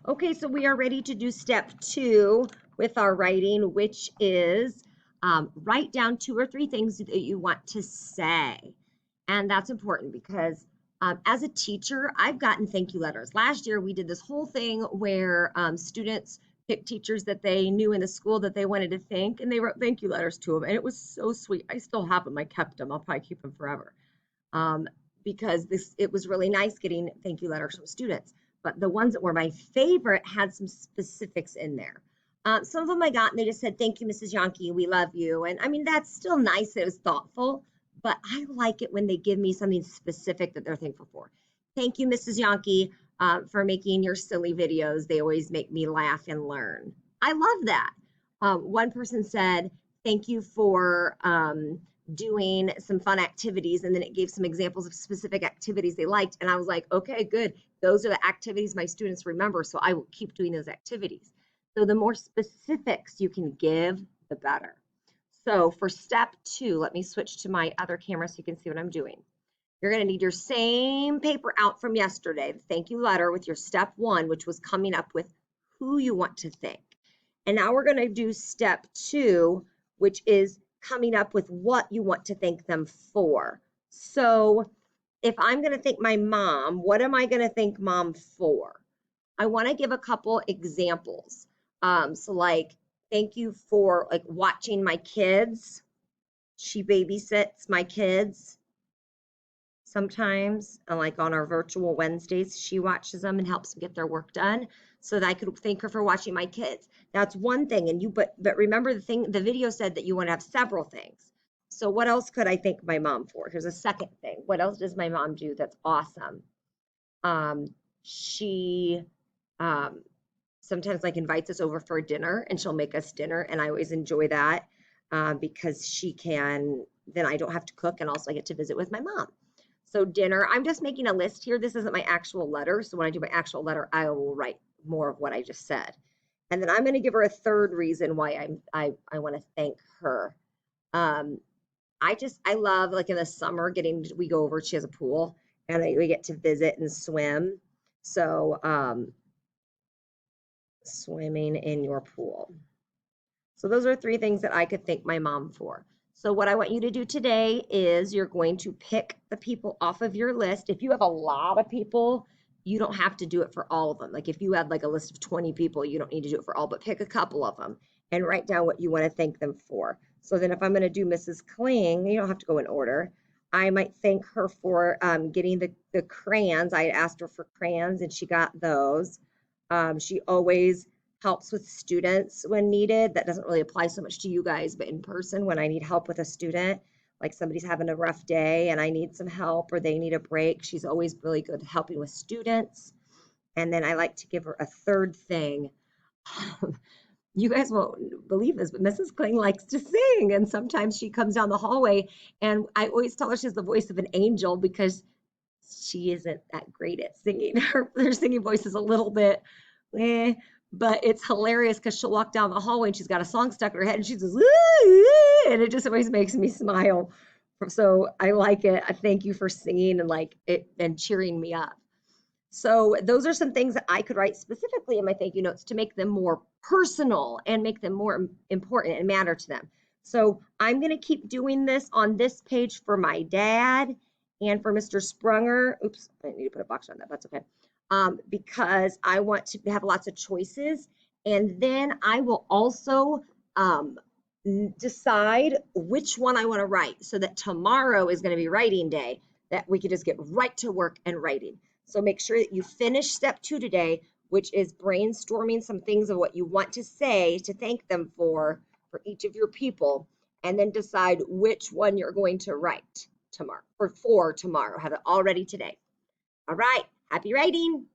Okay, so we are ready to do step 2 with our writing, which is write down 2 or 3 things that you want to say. And that's important because as a teacher, I've gotten thank you letters. Last year, we did this whole thing where students picked teachers that they knew in the school that they wanted to thank, and they wrote thank you letters to them. And it was so sweet. I still have them. I kept them. I'll probably keep them forever. Um, because it was really nice getting thank you letters from students. But the ones that were my favorite had some specifics in there. Some of them I got and they just said, "Thank you, Mrs. Yankee. We love you." And I mean, that's still nice. It was thoughtful, but I like it when they give me something specific that they're thankful for. "Thank you, Mrs. Yankee, for making your silly videos. They always make me laugh and learn." I love that. One person said, "Thank you for doing some fun activities," and then it gave some examples of specific activities they liked, and I was like, okay, good, those are the activities my students remember, so I will keep doing those activities. So the more specifics you can give, the better. So for step 2, let me switch to my other camera so you can see what I'm doing. You're going to need your same paper out from yesterday, the thank you letter, with your step 1, which was coming up with who you want to thank. And now we're going to do step 2, which is coming up with what you want to thank them for. So if I'm going to thank my mom, what am I going to thank mom for? I want to give a couple examples. So like, thank you for like watching my kids. She babysits my kids sometimes, like on our virtual Wednesdays, she watches them and helps them get their work done so that I could thank her for watching my kids. That's one thing. And but remember the video said that you want to have several things. So what else could I thank my mom for? Here's a second thing. What else does my mom do that's awesome? She sometimes like invites us over for dinner and she'll make us dinner. And I always enjoy that because then I don't have to cook and also I get to visit with my mom. So dinner, I'm just making a list here. This isn't my actual letter. So when I do my actual letter, I will write more of what I just said. And then I'm going to give her a third reason why I want to thank her. I love like in the summer we go over, she has a pool and we get to visit and swim. So swimming in your pool. So those are 3 things that I could thank my mom for. So what I want you to do today is you're going to pick the people off of your list. If you have a lot of people, you don't have to do it for all of them. Like if you have like a list of 20 people, you don't need to do it for all, but pick a couple of them and write down what you want to thank them for. So then if I'm going to do Mrs. Kling, you don't have to go in order. I might thank her for getting the crayons. I asked her for crayons and she got those. She always helps with students when needed. That doesn't really apply so much to you guys, but in person, when I need help with a student, like somebody's having a rough day and I need some help or they need a break, she's always really good at helping with students. And then I like to give her a third thing. You guys won't believe this, but Mrs. Kling likes to sing. And sometimes she comes down the hallway and I always tell her she has the voice of an angel because she isn't that great at singing. Her singing voice is a little bit eh, but it's hilarious because she'll walk down the hallway and she's got a song stuck in her head and she says, "Ooh," and it just always makes me smile. So I like it. I thank you for singing and like it and cheering me up. So those are some things that I could write specifically in my thank you notes to make them more personal and make them more important and matter to them. So I'm going to keep doing this on this page for my dad and for Mr. Sprunger. Oops, I need to put a box on that. That's okay. Because I want to have lots of choices. And then I will also decide which one I want to write so that tomorrow is going to be writing day, that we could just get right to work and writing. So make sure that you finish step 2 today, which is brainstorming some things of what you want to say to thank them for each of your people, and then decide which one you're going to write tomorrow or for tomorrow. Have it all ready today. All right. Happy writing.